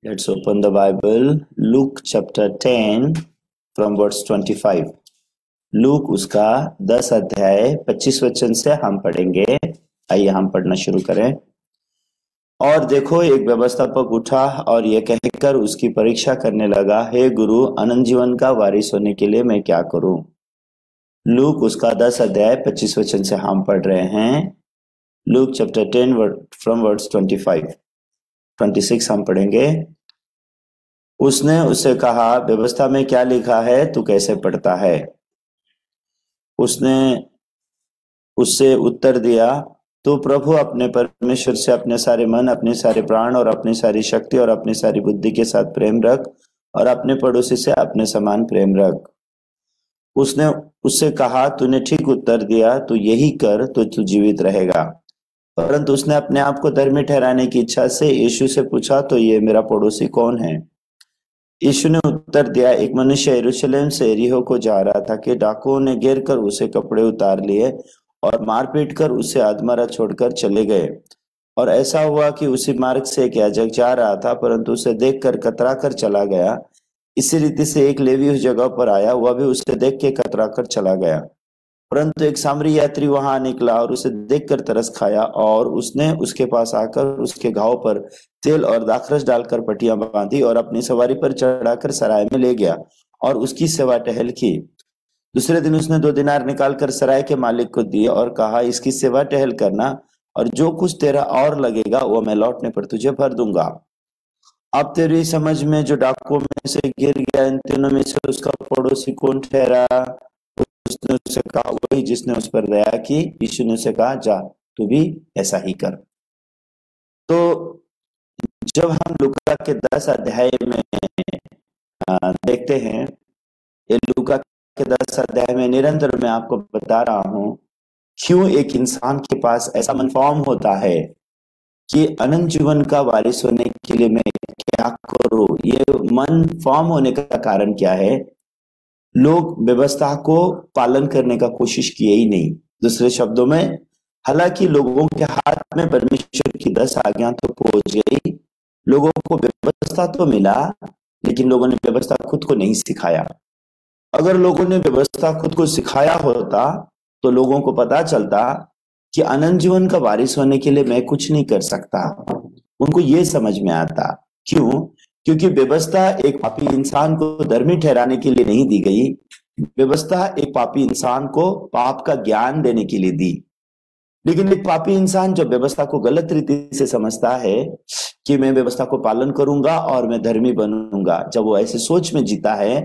Let's open the Bible. Luke chapter 10 from verse 25. Look उसका 10 अध्याय 25 वचन से हम पढ़ेंगे। आइए हम पढ़ना शुरू करें। और देखो, एक व्यवस्थापक उठा और यह कहकर उसकी परीक्षा करने लगा, हे गुरु, अनंत जीवन का वारिस होने के लिए मैं क्या करूं? लूक उसका 10 अध्याय 25 वचन से हम पढ़ रहे हैं। लूक चैप्टर 10 फ्रॉम वर्स 26 हम पढ़ेंगे। उसने उससे कहा, व्यवस्था में क्या लिखा है, तू कैसे पढ़ता है? उसने उससे उत्तर दिया, तो प्रभु अपने परमेश्वर से अपने सारे मन, अपने सारे प्राण और अपनी सारी शक्ति और अपनी सारी बुद्धि के साथ प्रेम रख, और अपने पड़ोसी से अपने समान प्रेम रख। उसने उससे कहा, तूने ठीक उत्तर दिया, तू यही कर तो तू जीवित रहेगा। परंतु उसने अपने आप को धर्मी ठहराने की इच्छा से यीशु से पूछा, तो ये मेरा पड़ोसी कौन है? यीशु ने उत्तर दिया, एक मनुष्य यरूशलेम से यरीहो को जा रहा था कि डाकुओं ने घेर कर उसे कपड़े उतार लिए और मारपीट कर उसे अधमरा छोड़कर चले गए। और ऐसा हुआ कि उसी मार्ग से एक याजक जा रहा था, परंतु उसे देखकर कतरा कर चला गया। इसी रीति से एक लेवी उस जगह पर आया, वह भी उसे देख के कतरा कर चला गया। परंतु एक सामरी यात्री वहां निकला और उसे देखकर तरस खाया, और उसने उसके पास आकर उसके घाव पर तेल और दाखरस डालकर पट्टियां बांधी और अपनी सवारी पर चढ़ाकर सराय में ले गया और उसकी सेवा टहल की। दूसरे दिन उसने 2 दिनार निकालकर सराय के मालिक को दिए और कहा, इसकी सेवा टहल करना, और जो कुछ तेरा और लगेगा वो मैं लौटने पर तुझे भर दूंगा। अब तेरी समझ में जो डाकुओं में से गिर गया, इन तीनों में से उसका पड़ोसी कौन ठहरा? उसने उससे कहा, वही जिसने उस पर दया की। यीशु ने उसे कहा, जा, तू भी ऐसा ही कर। तो जब हम लूका के 10 अध्याय में देखते हैं, ये लूका के 10 अध्याय में निरंतर मैं आपको बता रहा हूं क्यों एक इंसान के पास ऐसा मन फॉर्म होता है कि अनंत जीवन का वारिस होने के लिए मैं क्या करूं। ये मन फॉर्म होने का कारण क्या है? लोग व्यवस्था को पालन करने का कोशिश किए ही नहीं। दूसरे शब्दों में, हालांकि लोगों के हाथ में परमेश्वर की 10 आज्ञा तो पहुंच गई, लोगों को व्यवस्था तो मिला, लेकिन लोगों ने व्यवस्था खुद को नहीं सिखाया। अगर लोगों ने व्यवस्था खुद को सिखाया होता तो लोगों को पता चलता कि अनंत जीवन का वारिस होने के लिए मैं कुछ नहीं कर सकता। उनको ये समझ में आता। क्यों? क्योंकि व्यवस्था एक पापी इंसान को धर्मी ठहराने के लिए नहीं दी गई। व्यवस्था एक पापी इंसान को पाप का ज्ञान देने के लिए दी। लेकिन एक पापी इंसान जब व्यवस्था को गलत रीति से समझता है कि मैं व्यवस्था को पालन करूंगा और मैं धर्मी बनूंगा, जब वो ऐसे सोच में जीता है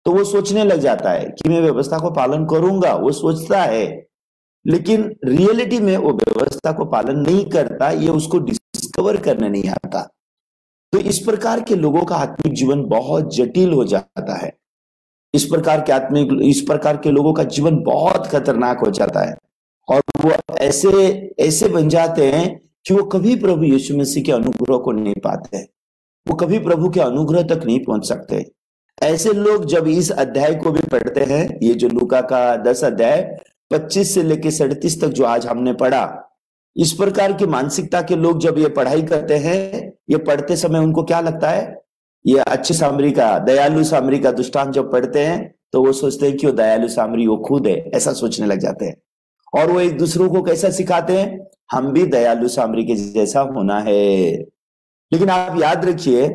तो वो सोचने लग जाता है कि मैं व्यवस्था को पालन करूंगा। वो सोचता है, लेकिन रियलिटी में वो व्यवस्था को पालन नहीं करता। ये उसको डिस्कवर करने नहीं आता। तो इस प्रकार के लोगों का आत्मिक जीवन बहुत जटिल हो जाता है। इस प्रकार के लोगों का जीवन बहुत खतरनाक हो जाता है, और वो ऐसे बन जाते हैं कि वो कभी प्रभु यीशु मसीह के अनुग्रह को नहीं पाते। वो कभी प्रभु के अनुग्रह तक नहीं पहुंच सकते। ऐसे लोग जब इस अध्याय को भी पढ़ते हैं, ये जो लूका का 10 अध्याय 25 से लेकर 37 तक जो आज हमने पढ़ा, इस प्रकार की मानसिकता के लोग जब ये पढ़ाई करते हैं, ये पढ़ते समय उनको क्या लगता है? ये अच्छे सामरी का, दयालु सामरी का दृष्टांत जब पढ़ते हैं तो वो सोचते हैं कि वो दयालु सामरी वो खुद है, ऐसा सोचने लग जाते हैं। और वो एक दूसरों को कैसा सिखाते हैं? हम भी दयालु सामरी के जैसा होना है। लेकिन आप याद रखिए,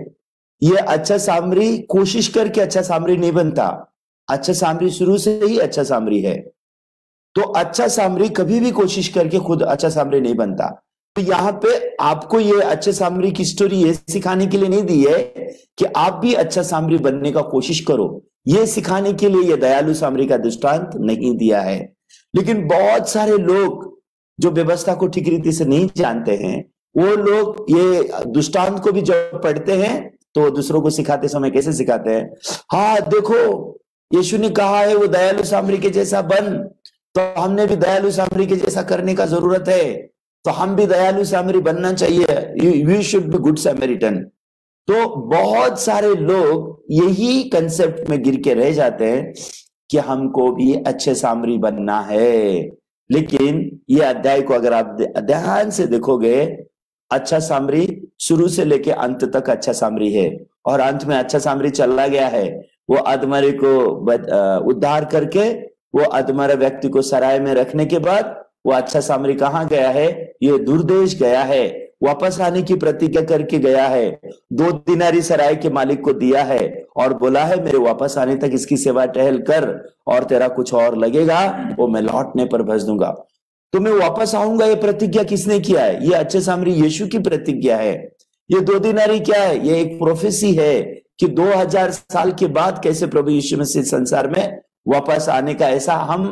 ये अच्छा सामरी कोशिश करके अच्छा सामरी नहीं बनता। अच्छा सामरी शुरू से ही अच्छा सामरी है। तो अच्छा सामरी कभी भी कोशिश करके खुद अच्छा सामरी नहीं बनता। तो यहाँ पे आपको ये अच्छे सामरी की स्टोरी ये सिखाने के लिए नहीं दी है कि आप भी अच्छा सामरी बनने का कोशिश करो। ये सिखाने के लिए ये दयालु सामरी का दृष्टांत नहीं दिया है। लेकिन बहुत सारे लोग जो व्यवस्था को ठीक रीति से नहीं जानते हैं, वो लोग ये दृष्टांत को भी जब पढ़ते हैं तो दूसरों को सिखाते समय कैसे सिखाते हैं? हाँ देखो, यीशु ने कहा है वो दयालु सामरी के जैसा बन, तो हमने भी दयालु सामरी के जैसा करने का जरूरत है। तो हम भी दयालु सामरी बनना चाहिए। We should be good Samaritan. तो बहुत सारे लोग यही कंसेप्ट में गिर के रह जाते हैं कि हमको भी अच्छे सामरी बनना है। लेकिन ये अध्याय को अगर आप ध्यान से देखोगे, अच्छा सामरी शुरू से लेके अंत तक अच्छा सामरी है, और अंत में अच्छा सामरी चला गया है। वो अधमरे को उद्धार करके वो अधमरे व्यक्ति को सराय में रखने के बाद वो अच्छा सामरी कहाँ गया है? ये दूरदेश गया है, वापस आने की प्रतिज्ञा करके गया है। 2 दिनारी सराय के मालिक को दिया है और बोला है मेरे वापस आने तक इसकी सेवा टहल कर, और तेरा कुछ और लगेगा वो मैं लौटने पर भेज दूंगा। तो मैं वापस आऊंगा, ये प्रतिज्ञा किसने किया है? ये अच्छे सामरी यीशु की प्रतिज्ञा है। ये 2 दिनारी क्या है? ये एक प्रोफेसी है कि 2000 साल के बाद कैसे प्रभु यीशु मसीह संसार में वापस आने का ऐसा हम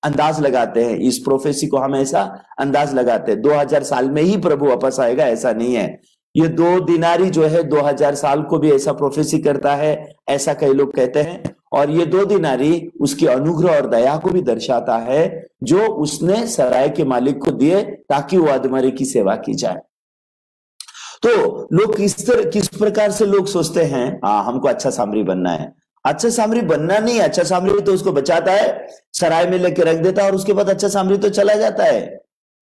अंदाज लगाते हैं। इस प्रोफेसी को हम ऐसा अंदाज लगाते हैं 2000 साल में ही प्रभु वापस आएगा, ऐसा नहीं है। ये 2 दिनारी जो है 2000 साल को भी ऐसा प्रोफेसी करता है, ऐसा कई लोग कहते हैं। और ये 2 दिनारी उसकी अनुग्रह और दया को भी दर्शाता है जो उसने सराय के मालिक को दिए ताकि वो अधमरे की सेवा की जाए। तो लोग किस प्रकार से लोग सोचते हैं हमको अच्छा सामरी बनना है। अच्छा सामरी बनना नहीं, अच्छा सामरी तो उसको बचाता है, सराय में लेके रख देता है, और उसके बाद अच्छा सामरी तो चला जाता है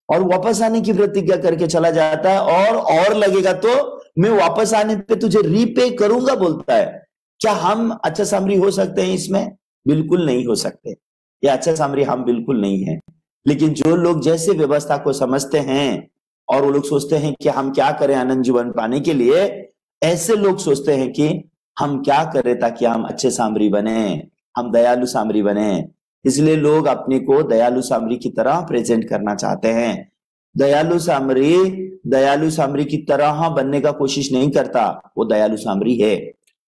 और वापस आने की प्रतिज्ञा करके चला जाता है, और लगेगा तो मैं वापस आने पे तुझे रीपे करूंगा बोलता है। क्या हम अच्छा सामरी हो सकते हैं इसमें? बिल्कुल नहीं हो सकते। ये अच्छा सामरी हम बिल्कुल नहीं है। लेकिन जो लोग जैसे व्यवस्था को समझते हैं और वो लोग सोचते हैं कि हम क्या करें अनंत जीवन पाने के लिए, ऐसे लोग सोचते हैं कि हम क्या करें ताकि हम अच्छे सामरी बने, हम दयालु सामरी बने। इसलिए लोग अपने को दयालु सामरी की तरह प्रेजेंट करना चाहते हैं। दयालु सामरी की तरह बनने का कोशिश नहीं करता, वो दयालु सामरी है।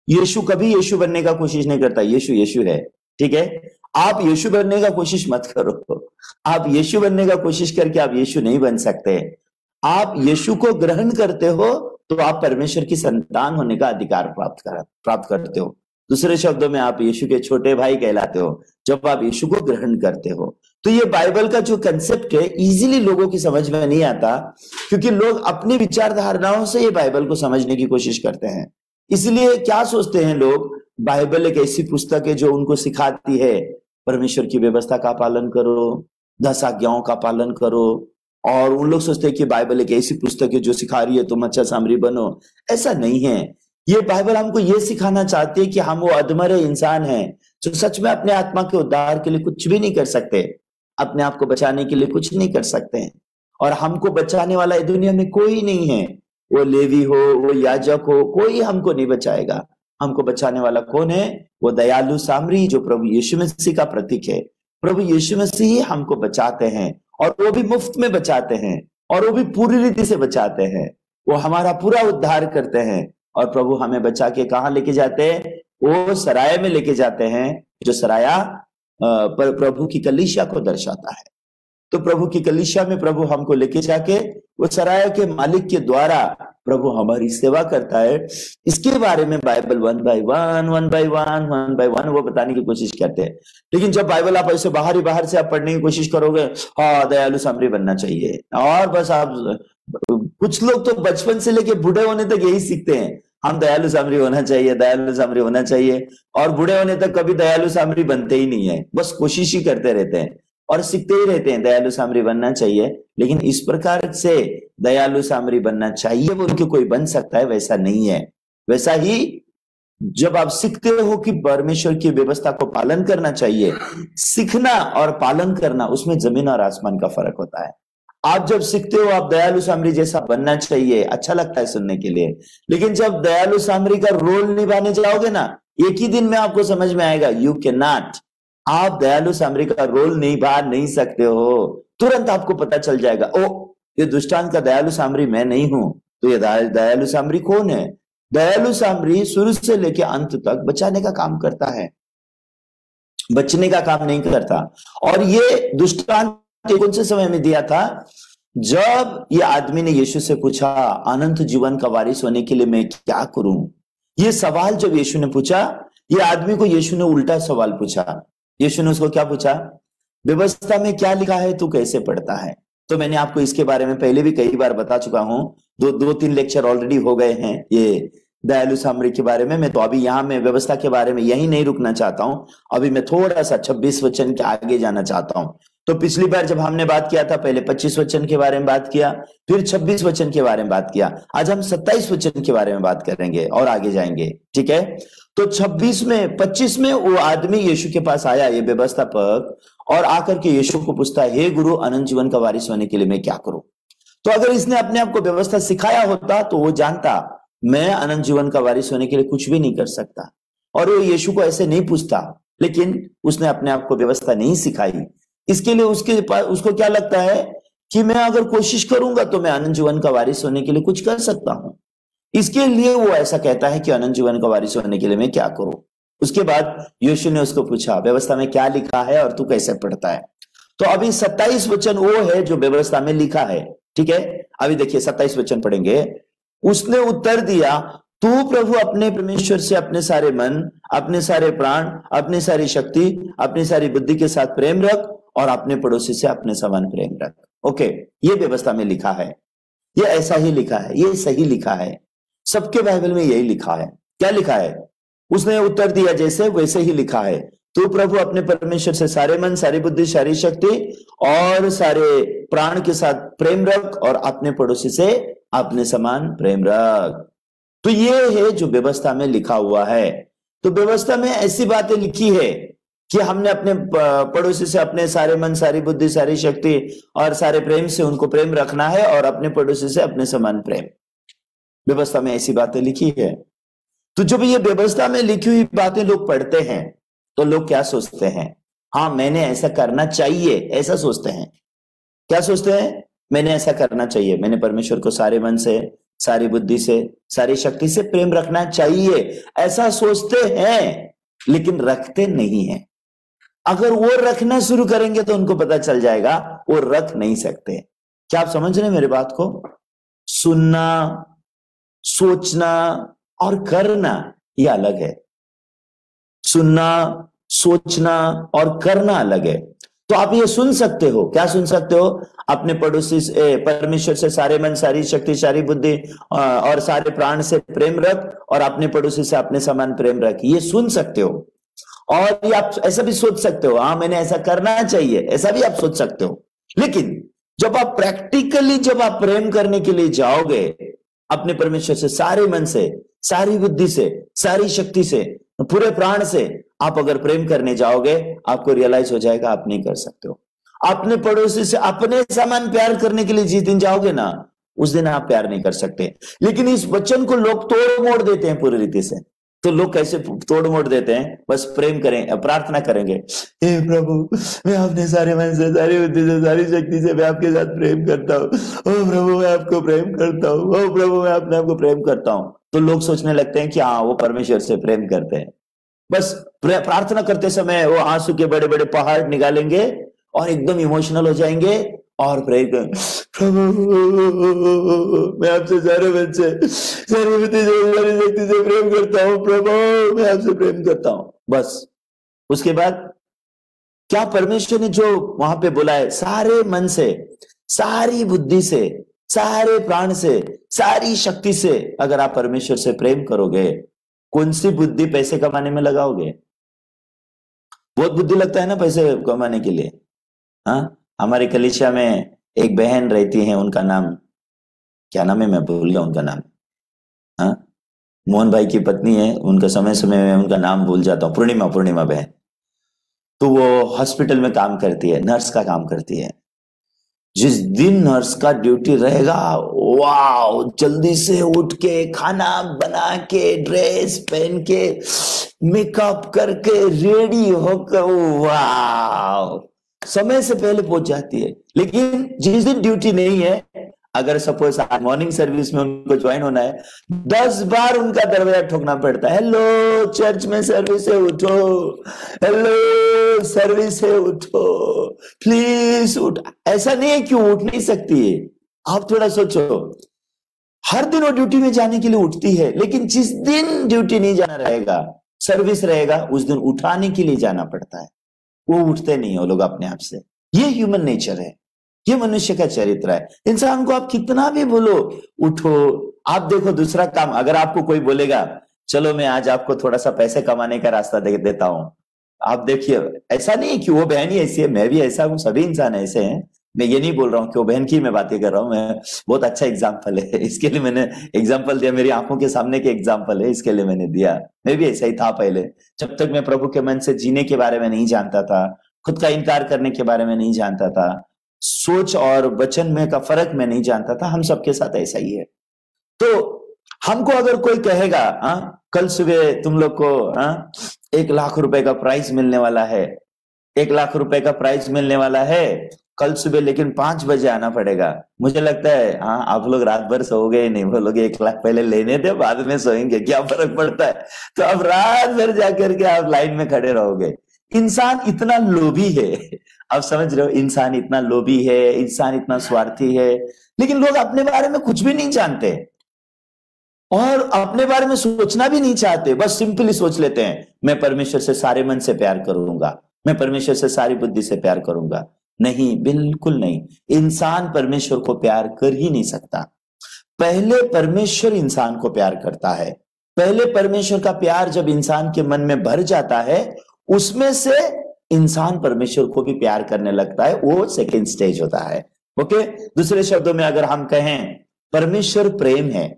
यीशु कभी यीशु बनने का कोशिश नहीं करता, यीशु है, ठीक है। आप यीशु बनने का कोशिश मत करो। आप यीशु बनने का कोशिश करके आप यीशु नहीं बन सकते। आप यीशु को ग्रहण करते हो तो आप परमेश्वर की संतान होने का अधिकार प्राप्त करते हो। दूसरे शब्दों में आप यीशु के छोटे भाई कहलाते हो जब आप यीशु को ग्रहण करते हो। तो ये बाइबल का जो कंसेप्ट है इजीली लोगों की समझ में नहीं आता, क्योंकि लोग अपनी विचार धारणाओं से ये बाइबल को समझने की कोशिश करते हैं। इसलिए क्या सोचते हैं लोग, बाइबल एक ऐसी पुस्तक है जो उनको सिखाती है परमेश्वर की व्यवस्था का पालन करो, 10 आज्ञाओं का पालन करो, और उन लोग सोचते हैं कि बाइबल एक ऐसी पुस्तक है जो सिखा रही है तुम अच्छा सामरी बनो। ऐसा नहीं है। ये बाइबल हमको ये सिखाना चाहती है कि हम वो अधमरे इंसान हैं जो सच में अपने आत्मा के उद्धार के लिए कुछ भी नहीं कर सकते, अपने आप को बचाने के लिए कुछ नहीं कर सकते हैं, और हमको बचाने वाला इस दुनिया में कोई नहीं है। वो लेवी हो, वो याजक हो, कोई हमको नहीं बचाएगा। हमको बचाने वाला कौन है? वो दयालु सामरी जो प्रभु यीशु मसीह का प्रतीक है। प्रभु यीशु मसीह ही हमको बचाते हैं, और वो भी मुफ्त में बचाते हैं, और वो भी पूरी रीति से बचाते हैं। वो हमारा पूरा उद्धार करते हैं, और प्रभु हमें बचा के कहाँ लेके जाते हैं? वो सराय में लेके जाते हैं, जो सराया पर प्रभु की कलीसिया को दर्शाता है। तो प्रभु की कलीसिया में प्रभु हमको लेके जाके वो सराय के मालिक के द्वारा प्रभु हमारी सेवा करता है। इसके बारे में बाइबल वन बाय वन वो बताने की कोशिश करते हैं। लेकिन जब बाइबल आप ऐसे बाहर से आप पढ़ने की कोशिश करोगे, हाँ दयालु सामरी बनना चाहिए, और बस आप, कुछ लोग तो बचपन से लेके बूढ़े होने तक यही सीखते हैं, हम दयालु सामरी होना चाहिए, दयालु सामरी होना चाहिए, और बूढ़े होने तक कभी दयालु सामरी बनते ही नहीं है, बस कोशिश ही करते रहते हैं और सीखते ही रहते हैं दयालु सामरी बनना चाहिए। लेकिन इस प्रकार से दयालु सामरी बनना चाहिए बोल के कोई बन सकता है, वैसा नहीं है। वैसा ही जब आप सीखते हो कि परमेश्वर की व्यवस्था को पालन करना चाहिए, सीखना और पालन करना, उसमें जमीन और आसमान का फर्क होता है। आप जब सीखते हो आप दयालु सामरी जैसा बनना चाहिए, अच्छा लगता है सुनने के लिए, लेकिन जब दयालु सामरी का रोल निभाने जाओगे ना, एक ही दिन में आपको समझ में आएगा यू कैन नॉट, आप दयालु सामरी का रोल निभा नहीं सकते हो। तुरंत आपको पता चल जाएगा, ओ ये दुष्टांत का दयालु सामरी मैं नहीं हूं, तो ये दयालु सामरी कौन है? दयालु सामरी शुरू से लेकर अंत तक बचाने का काम करता है, बचने का काम नहीं करता। और ये दुष्टांत कौन से समय में दिया था? जब ये आदमी ने यीशु से पूछा अनंत जीवन का वारिस होने के लिए मैं क्या करूं। ये सवाल जब यीशु ने पूछा, ये आदमी को यीशु ने उल्टा सवाल पूछा। यीशु ने उसको क्या पूछा? व्यवस्था में क्या लिखा है, तू कैसे पढ़ता है? तो मैंने आपको इसके बारे में पहले भी कई बार बता चुका हूं, 2-3 लेक्चर ऑलरेडी हो गए हैं ये दयालु सामरी के बारे में। मैं तो अभी यहाँ में व्यवस्था के बारे में यही नहीं रुकना चाहता हूं, अभी मैं थोड़ा सा 26 वचन के आगे जाना चाहता हूं। तो पिछली बार जब हमने बात किया था, पहले 25 वचन के बारे में बात किया, फिर 26 वचन के बारे में बात किया। आज हम 27 वचन के बारे में बात करेंगे और आगे जाएंगे, ठीक है। तो 25 में वो आदमी यीशु के पास आया, ये व्यवस्थापक, और आकर के यीशु को पूछता है, हे गुरु, अनंत जीवन का वारिस होने के लिए मैं क्या करूं? तो अगर इसने अपने आप को व्यवस्था सिखाया होता तो वो जानता मैं अनंत जीवन का वारिस होने के लिए कुछ भी नहीं कर सकता, और वो यीशु को ऐसे नहीं पूछता। लेकिन उसने अपने आप को व्यवस्था नहीं सिखाई, इसके लिए उसके पास उसको क्या लगता है कि मैं अगर कोशिश करूंगा तो मैं अनंत जीवन का वारिस होने के लिए कुछ कर सकता हूं। इसके लिए वो ऐसा कहता है कि अनंत जीवन का वारिस होने के लिए मैं क्या करूं। उसके बाद यीशु ने उसको पूछा, व्यवस्था में क्या लिखा है और तू कैसे पढ़ता है? तो अभी 27 वचन वो है जो व्यवस्था में लिखा है, ठीक है। अभी देखिए 27 वचन पढ़ेंगे। उसने उत्तर दिया, तू प्रभु अपने परमेश्वर से अपने सारे मन, अपने सारे प्राण, अपनी सारी शक्ति, अपनी सारी बुद्धि के साथ प्रेम रख, और अपने पड़ोसी से अपने समान प्रेम रख। ओके, ये व्यवस्था में लिखा है, ये ऐसा ही लिखा है, ये सही लिखा है, सबके बाइबल में यही लिखा है। क्या लिखा है? उसने उत्तर दिया जैसे वैसे ही लिखा है, तू प्रभु अपने परमेश्वर से सारे मन, सारी बुद्धि, सारी शक्ति और सारे प्राण के साथ प्रेम रख, और अपने पड़ोसी से अपने समान प्रेम रख। तो ये है जो व्यवस्था में लिखा हुआ है। तो व्यवस्था में ऐसी बातें लिखी है कि हमने अपने पड़ोसी से अपने सारे मन, सारी बुद्धि, सारी शक्ति और सारे प्रेम से उनको प्रेम रखना है, और अपने पड़ोसी से अपने समान प्रेम। व्यवस्था में ऐसी बातें लिखी है। तो जब ये व्यवस्था में लिखी हुई बातें लोग पढ़ते हैं तो लोग क्या सोचते हैं? हाँ, मैंने ऐसा करना चाहिए, ऐसा सोचते हैं। क्या सोचते हैं? मैंने ऐसा करना चाहिए, मैंने परमेश्वर को सारे मन से, सारी बुद्धि से, सारी शक्ति से प्रेम रखना चाहिए, ऐसा सोचते हैं, लेकिन रखते नहीं हैं। अगर वो रखना शुरू करेंगे तो उनको पता चल जाएगा वो रख नहीं सकते। क्या आप समझ रहे हैं मेरी बात को? सुनना, सोचना और करना ये अलग है। सुनना, सोचना और करना अलग है। तो आप ये सुन सकते हो, क्या सुन सकते हो? अपने पड़ोसी से, परमेश्वर से सारे मन, सारी शक्ति, सारी बुद्धि और सारे प्राण से प्रेम रख, और अपने पड़ोसी से अपने समान प्रेम रख, ये सुन सकते हो। और ये आप ऐसा भी सोच सकते हो, हाँ मैंने ऐसा करना चाहिए, ऐसा भी आप सोच सकते हो। लेकिन जब आप प्रैक्टिकली जब आप प्रेम करने के लिए जाओगे अपने परमेश्वर से सारे मन से, सारी बुद्धि से, सारी शक्ति से, पूरे प्राण से आप अगर प्रेम करने जाओगे, आपको रियलाइज हो जाएगा आप नहीं कर सकते हो। अपने पड़ोसी से अपने समान प्यार करने के लिए जिस दिन जाओगे ना, उस दिन आप प्यार नहीं कर सकते। लेकिन इस वचन को लोग तोड़ मोड़ देते हैं पूरी रीति से। तो लोग कैसे तोड़ मोड़ देते हैं? बस प्रेम करें, प्रार्थना करेंगे, हे प्रभु मैं अपने सारे मन से, सारी बुद्धि से, सारी शक्ति से मैं आपके साथ प्रेम करता हूँ। ओ प्रभु मैं आपको प्रेम करता हूँ, ओ प्रभु मैं अपने आप को प्रेम करता हूँ। तो लोग सोचने लगते हैं कि हाँ वो परमेश्वर से प्रेम करते हैं। बस प्रार्थना करते समय वो आंसू के बड़े बड़े पहाड़ निकालेंगे और एकदम इमोशनल हो जाएंगे और प्रे कर, प्रभु मैं आपसे सारे मन से, सारी बुद्धि से, सारी शक्ति से प्रेम करता हूँ, प्रभु मैं आपसे प्रेम करता हूँ। बस उसके बाद क्या परमेश्वर ने जो वहां पे बोला है, सारे मन से, सारी बुद्धि से, सारे प्राण से, सारी शक्ति से, अगर आप परमेश्वर से प्रेम करोगे, कौन सी बुद्धि पैसे कमाने में लगाओगे? बहुत बुद्धि लगता है ना पैसे कमाने के लिए। हाँ, हमारे कलीसिया में एक बहन रहती है, उनका नाम क्या नाम है, मैं भूल गया उनका नाम। हाँ, मोहन भाई की पत्नी है, उनका समय समय में उनका नाम भूल जाता हूँ, पूर्णिमा बहन। तो वो हॉस्पिटल में काम करती है, नर्स का काम करती है। जिस दिन नर्स का ड्यूटी रहेगा, वाह, जल्दी से उठ के खाना बना के, ड्रेस पहन के, मेकअप करके, रेडी होकर, वाह, समय से पहले पहुंच जाती है। लेकिन जिस दिन ड्यूटी नहीं है, अगर सपोज मॉर्निंग सर्विस में उनको ज्वाइन होना है, 10 बार उनका दरवाजा ठोकना पड़ता है। हेलो चर्च में सर्विस है, उठो, हेलो सर्विस है, उठो, प्लीज उठ। ऐसा नहीं है कि उठ नहीं सकती है। आप थोड़ा सोचो, हर दिन वो ड्यूटी में जाने के लिए उठती है, लेकिन जिस दिन ड्यूटी नहीं जाना रहेगा, सर्विस रहेगा, उस दिन उठाने के लिए जाना पड़ता है। वो उठते नहीं है वो लोग अपने आप से। ये ह्यूमन नेचर है, ये मनुष्य का चरित्र है। इंसान को आप कितना भी बोलो उठो, आप देखो दूसरा काम, अगर आपको कोई बोलेगा चलो मैं आज आपको थोड़ा सा पैसे कमाने का रास्ता दे देता हूं, आप देखिए, ऐसा नहीं है कि वो बहन ही ऐसी है, मैं भी ऐसा हूँ, सभी इंसान ऐसे हैं। मैं ये नहीं बोल रहा हूँ कि वो बहन की मैं बातें कर रहा हूँ, मैं बहुत अच्छा एग्जाम्पल है इसके लिए मैंने एग्जाम्पल दिया, मेरी आंखों के सामने के एग्जाम्पल है, इसके लिए मैंने दिया। मैं भी ऐसा ही था पहले, जब तक मैं प्रभु के मन से जीने के बारे में नहीं जानता था, खुद का इनकार करने के बारे में नहीं जानता था, सोच और वचन में का फर्क मैं नहीं जानता था। हम सबके साथ ऐसा ही है। तो हमको अगर कोई कहेगा कल सुबह तुम लोग को 1 लाख रुपए का प्राइज मिलने वाला है, 1 लाख रुपए का प्राइज मिलने वाला है कल सुबह, लेकिन 5 बजे आना पड़ेगा। मुझे लगता है आप लोग रात भर सोओगे नहीं, बोलोगे 1 लाख पहले लेने दे, बाद में सोएंगे, क्या फर्क पड़ता है। तो अब रात भर जाकर के आप लाइन में खड़े रहोगे। इंसान इतना लोभी है, आप समझ रहे हो, इंसान इतना लोभी है, इंसान इतना स्वार्थी है। लेकिन लोग अपने बारे में कुछ भी नहीं जानते और अपने बारे में सोचना भी नहीं चाहते, बस सिंपली सोच लेते हैं मैं परमेश्वर से सारे मन से प्यार करूंगा, मैं परमेश्वर से सारी बुद्धि से प्यार करूंगा। नहीं, बिल्कुल नहीं। इंसान परमेश्वर को प्यार कर ही नहीं सकता। पहले परमेश्वर इंसान को प्यार करता है। पहले परमेश्वर का प्यार जब इंसान के मन में भर जाता है, उसमें से इंसान परमेश्वर को भी प्यार करने लगता है। वो सेकेंड स्टेज होता है। ओके, दूसरे शब्दों में अगर हम कहें परमेश्वर प्रेम है,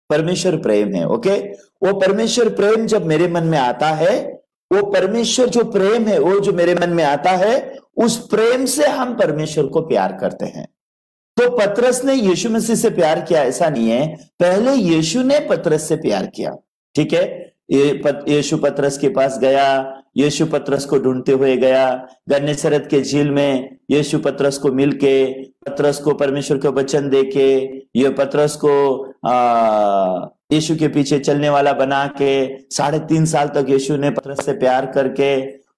परमेश्वर प्रेम है। ओके, वो परमेश्वर प्रेम जब मेरे मन में आता है, वो परमेश्वर जो प्रेम है वो जो मेरे मन में आता है, उस प्रेम से हम परमेश्वर को प्यार करते हैं। तो पतरस ने यीशु मसीह से प्यार किया ऐसा नहीं है, पहले यीशु ने पतरस से प्यार किया। ठीक है, यीशु पतरस के पास गया, यीशु पतरस को ढूंढते हुए गया, गन्नेसरत के झील में यीशु पतरस को मिलके, पतरस को परमेश्वर का वचन देके, ये पतरस को यीशु के पीछे चलने वाला बना के 3.5 साल तक यीशु ने पतरस से प्यार करके,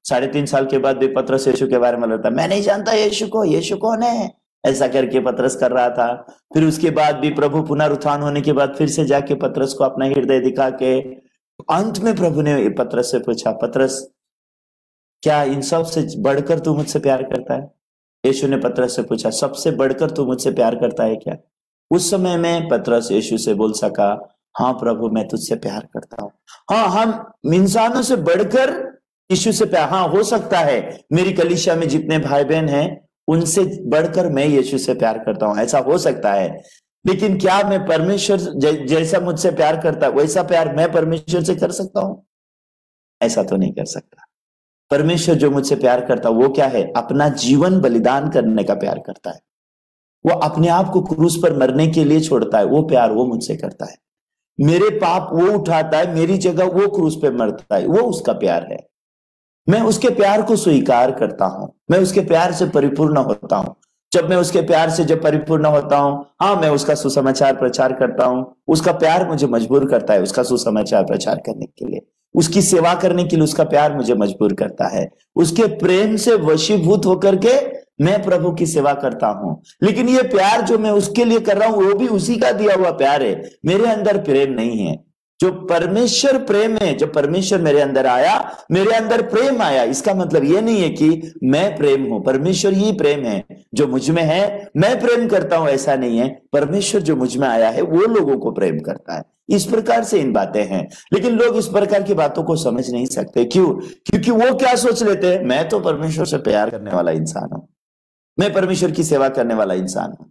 3.5 साल के बाद भी पतरस यीशु के बारे में लगता मैं नहीं जानता यीशु को, यीशु कौन है, ऐसा करके पतरस कर रहा था। फिर उसके बाद भी प्रभु पुनरुत्थान होने के बाद फिर से जाके पतरस को अपना हृदय दिखा के, अंत में प्रभु ने पतरस से पूछा, पतरस क्या इन सब से बढ़कर तू मुझसे प्यार करता है? यीशु ने पतरस से पूछा, सबसे बढ़कर तू मुझसे प्यार करता है क्या? उस समय में पतरस यीशु से बोल सका, हाँ प्रभु मैं तुझसे प्यार करता हूँ। हाँ, हम इंसानों से बढ़कर यीशु से प्यार, हाँ हो सकता है मेरी कलीसिया में जितने भाई बहन हैं उनसे बढ़कर मैं यीशु से प्यार करता हूं, ऐसा हो सकता है। लेकिन क्या मैं परमेश्वर जैसा मुझसे प्यार करता वैसा प्यार मैं परमेश्वर से कर सकता हूं? ऐसा तो नहीं कर सकता। परमेश्वर जो मुझसे प्यार करता वो क्या है? अपना जीवन बलिदान करने का प्यार करता है। वो अपने आप को क्रूस पर मरने के लिए छोड़ता है, वो प्यार वो मुझसे करता है। मेरे पाप वो उठाता है, मेरी जगह वो क्रूस पे मरता है, वो उसका प्यार है। मैं उसके प्यार को स्वीकार करता हूं, मैं उसके प्यार से परिपूर्ण होता हूं। जब मैं उसके प्यार से जब परिपूर्ण होता हूं, हाँ मैं उसका सुसमाचार प्रचार करता हूं। उसका प्यार मुझे मजबूर करता है उसका सुसमाचार प्रचार करने के लिए, उसकी सेवा करने के लिए उसका प्यार मुझे मजबूर करता है। उसके प्रेम से वशीभूत होकर के मैं प्रभु की सेवा करता हूं। लेकिन ये प्यार जो मैं उसके लिए कर रहा हूं वो भी उसी का दिया हुआ प्यार है, मेरे अंदर प्रेम नहीं है। जो परमेश्वर प्रेम है, जो परमेश्वर मेरे अंदर आया, मेरे अंदर प्रेम आया, इसका मतलब ये नहीं है कि मैं प्रेम हूं, परमेश्वर ही प्रेम है जो मुझ में है, मैं प्रेम करता हूं, ऐसा नहीं है। परमेश्वर जो मुझ में आया है वो लोगों को प्रेम करता है। इस प्रकार से इन बातें हैं, लेकिन लोग इस प्रकार की बातों को समझ नहीं सकते। क्यों? क्योंकि वो क्या सोच लेते हैं, मैं तो परमेश्वर से प्यार करने वाला इंसान हूं, मैं परमेश्वर की सेवा करने वाला इंसान हूं।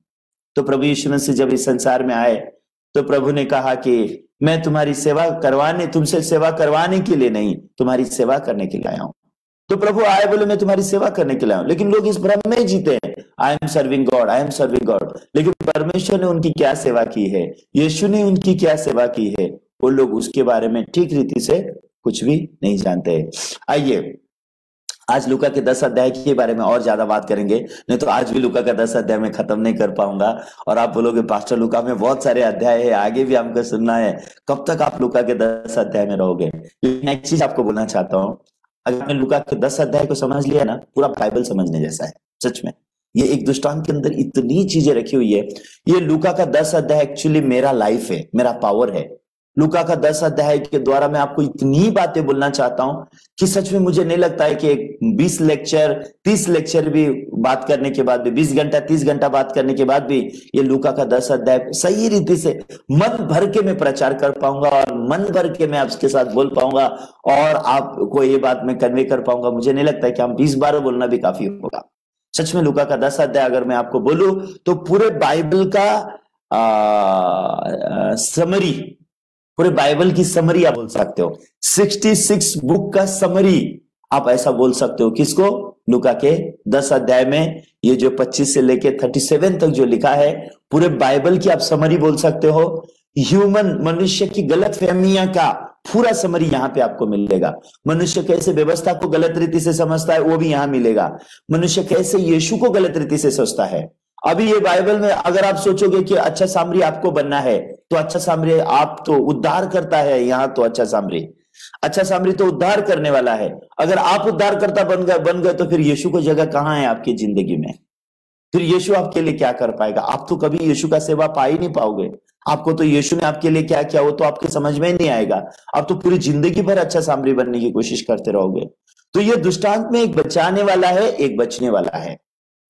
तो प्रभु यीशु मसीह जब इस संसार में आए तो प्रभु ने कहा कि मैं तुम्हारी सेवा करवाने, तुमसे सेवा करवाने के लिए नहीं, तुम्हारी सेवा करने के लिए आया हूं। तो प्रभु आए बोले मैं तुम्हारी सेवा करने के लिए आया हूं, लेकिन लोग इस भ्रम में जीते हैं, I am serving God, I am serving God. लेकिन परमेश्वर ने उनकी क्या सेवा की है, यीशु ने उनकी क्या सेवा की है, वो लोग उसके बारे में ठीक रीति से कुछ भी नहीं जानते। आइए आज लूका के 10 अध्याय के बारे में और ज्यादा बात करेंगे, नहीं तो आज भी लूका का 10 अध्याय में खत्म नहीं कर पाऊंगा। और आप बोलोगे पास्टर लूका में बहुत सारे अध्याय है, आगे भी हमको सुनना है, कब तक आप लूका के 10 अध्याय में रहोगे? लेकिन एक चीज आपको बोलना चाहता हूँ, अगर आपने लूका के 10 अध्याय को समझ लिया ना, पूरा बाइबल समझने जैसा है। सच में ये एक दृष्टांत के अंदर इतनी चीजें रखी हुई है। ये लूका का 10 अध्याय एक्चुअली मेरा लाइफ है, मेरा पावर है। लूका का 10 अध्याय के द्वारा मैं आपको इतनी बातें बोलना चाहता हूं कि सच में मुझे नहीं लगता है कि 20 लेक्चर 30 लेक्चर भी बात करने के बाद भी 20 घंटा 30 घंटा बात करने के बाद भी ये लूका का 10 अध्याय सही रीति से मन भर के मैं प्रचार कर पाऊंगा और मन भर के मैं आपके साथ बोल पाऊंगा और आपको ये बात मैं कन्वे कर पाऊंगा। मुझे नहीं लगता है कि हम 20 बार बोलना भी काफी होगा। सच में लूका का 10 अध्याय अगर मैं आपको बोलूं तो पूरे बाइबल का समरी, पूरे बाइबल की समरी आप बोल सकते हो। 66 बुक का समरी आप ऐसा बोल सकते हो। किसको? लूका के 10 अध्याय में ये जो 25 से लेके 37 तक जो लिखा है पूरे बाइबल की आप समरी बोल सकते हो। ह्यूमन मनुष्य की गलत फहमियां का पूरा समरी यहां पे आपको मिलेगा। मनुष्य कैसे व्यवस्था को गलत रीति से समझता है वो भी यहां मिलेगा। मनुष्य कैसे यीशु को गलत रीति से सोचता है। अभी ये बाइबल में अगर आप सोचोगे कि अच्छा सामरी आपको बनना है तो अच्छा सामरी आप तो उद्धार करता है। यहां तो अच्छा सामरी तो उद्धार करने वाला है। अगर आप उद्धार करता बन गए तो फिर यीशु को जगह कहां है आपकी जिंदगी में? फिर यीशु आपके लिए क्या कर पाएगा? आप तो कभी यीशु का सेवा पा ही नहीं पाओगे। आपको तो यीशु ने आपके लिए क्या किया वो तो आपके समझ में ही नहीं आएगा। आप तो पूरी जिंदगी भर अच्छा सामरी बनने की कोशिश करते रहोगे। तो ये दृष्टांत में एक बचाने वाला है, एक बचने वाला है।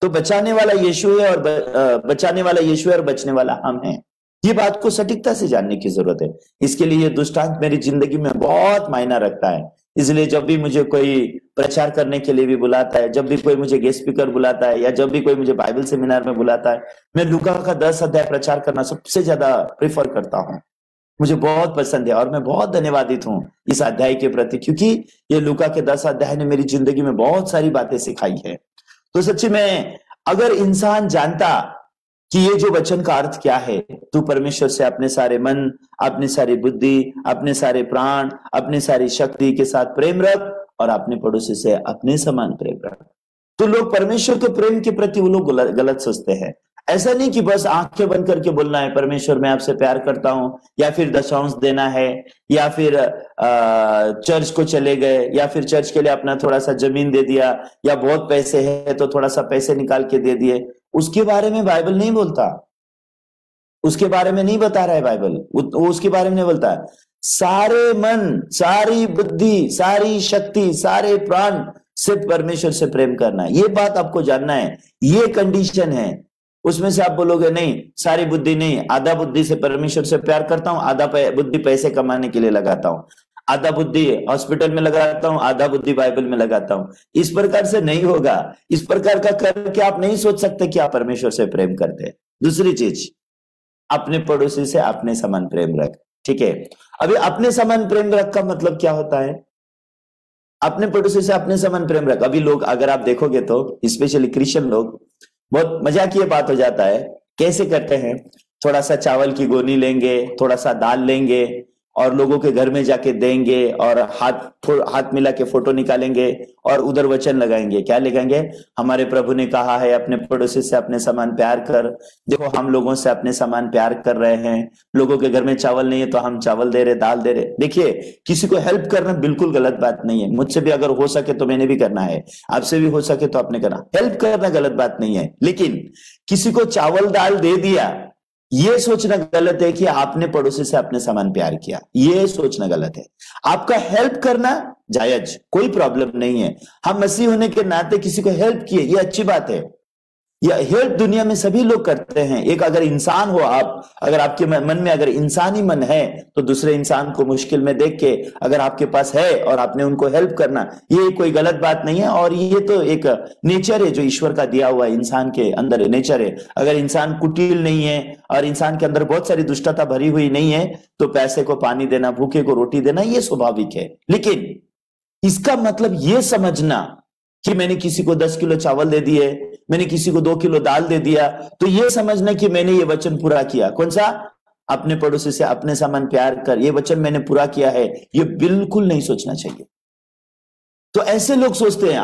तो बचाने वाला यीशु है और बचाने वाला यीशु है और बचने वाला हम हैं। ये बात को सटीकता से जानने की जरूरत है। इसके लिए ये दृष्टांत मेरी जिंदगी में बहुत मायना रखता है। इसलिए जब भी मुझे कोई प्रचार करने के लिए भी बुलाता है, जब भी कोई मुझे गेस्ट स्पीकर बुलाता है या जब भी कोई मुझे बाइबल सेमिनार में बुलाता है, मैं लूका का 10 अध्याय प्रचार करना सबसे ज्यादा प्रेफर करता हूँ। मुझे बहुत पसंद है और मैं बहुत धन्यवादित हूँ इस अध्याय के प्रति, क्योंकि ये लूका के 10 अध्याय ने मेरी जिंदगी में बहुत सारी बातें सिखाई है। तो सच्ची में अगर इंसान जानता कि ये जो वचन का अर्थ क्या है, तू परमेश्वर से अपने सारे मन, अपनी सारी बुद्धि, अपने सारे प्राण, अपनी सारी शक्ति के साथ प्रेम रख और अपने पड़ोसी से अपने समान प्रेम रख। तो लोग परमेश्वर के प्रेम के प्रति वो लोग गलत सोचते हैं। ऐसा नहीं कि बस आंखें बंद करके बोलना है परमेश्वर मैं आपसे प्यार करता हूं, या फिर दशांश देना है, या फिर चर्च को चले गए, या फिर चर्च के लिए अपना थोड़ा सा जमीन दे दिया, या बहुत पैसे है तो थोड़ा सा पैसे निकाल के दे दिए। उसके बारे में बाइबल नहीं बोलता। उसके बारे में नहीं बता रहा है बाइबल। वो उसके बारे में नहीं बोलता। सारे मन, सारी बुद्धि, सारी शक्ति, सारे प्राण से परमेश्वर से प्रेम करना है। ये बात आपको जानना है। ये कंडीशन है। उसमें से आप बोलोगे नहीं सारी बुद्धि नहीं, आधा बुद्धि से परमेश्वर से प्यार करता हूं, आधा बुद्धि पैसे कमाने के लिए लगाता हूं, आधा बुद्धि हॉस्पिटल में लगाता हूं, आधा बुद्धि बाइबल में लगाता हूं। इस प्रकार से नहीं होगा। इस प्रकार का करके आप नहीं सोच सकते कि आप परमेश्वर से प्रेम करते हैं। दूसरी चीज, अपने पड़ोसी से अपने समान प्रेम रख। ठीक है, अभी अपने समान प्रेम रख का मतलब क्या होता है? अपने पड़ोसी से अपने समान प्रेम रख। अभी लोग अगर आप देखोगे तो स्पेशली क्रिश्चियन लोग बहुत मजाकिया बात हो जाता है। कैसे करते हैं? थोड़ा सा चावल की गोनी लेंगे, थोड़ा सा दाल लेंगे और लोगों के घर में जाके देंगे और हाथ मिला के फोटो निकालेंगे और उधर वचन लगाएंगे। क्या लगाएंगे? हमारे प्रभु ने कहा है अपने पड़ोसी से अपने समान प्यार कर। देखो हम लोगों से अपने समान प्यार कर रहे हैं। लोगों के घर में चावल नहीं है तो हम चावल दे रहे, दाल दे रहे। देखिए, किसी को हेल्प करना बिल्कुल गलत बात नहीं है। मुझसे भी अगर हो सके तो मैंने भी करना है, आपसे भी हो सके तो आपने करना। हेल्प करना गलत बात नहीं है, लेकिन किसी को चावल दाल दे दिया ये सोचना गलत है कि आपने पड़ोसी से अपने समान प्यार किया। ये सोचना गलत है। आपका हेल्प करना जायज, कोई प्रॉब्लम नहीं है। हम मसीह होने के नाते किसी को हेल्प किए, ये अच्छी बात है। यह हेल्प दुनिया में सभी लोग करते हैं। एक अगर इंसान हो आप, अगर आपके मन में अगर इंसानी मन है तो दूसरे इंसान को मुश्किल में देख के अगर आपके पास है और आपने उनको हेल्प करना, ये कोई गलत बात नहीं है। और ये तो एक नेचर है जो ईश्वर का दिया हुआ इंसान के अंदर नेचर है। अगर इंसान कुटिल नहीं है और इंसान के अंदर बहुत सारी दुष्टता भरी हुई नहीं है तो पैसे को पानी देना, भूखे को रोटी देना ये स्वाभाविक है। लेकिन इसका मतलब ये समझना कि मैंने किसी को 10 किलो चावल दे दिए, मैंने किसी को 2 किलो दाल दे दिया, तो ये समझना कि मैंने ये वचन पूरा किया। कौन सा? अपने पड़ोसी से अपने समान प्यार कर, ये वचन मैंने पूरा किया है। ये बिल्कुल नहीं सोचना चाहिए। तो ऐसे लोग सोचते हैं।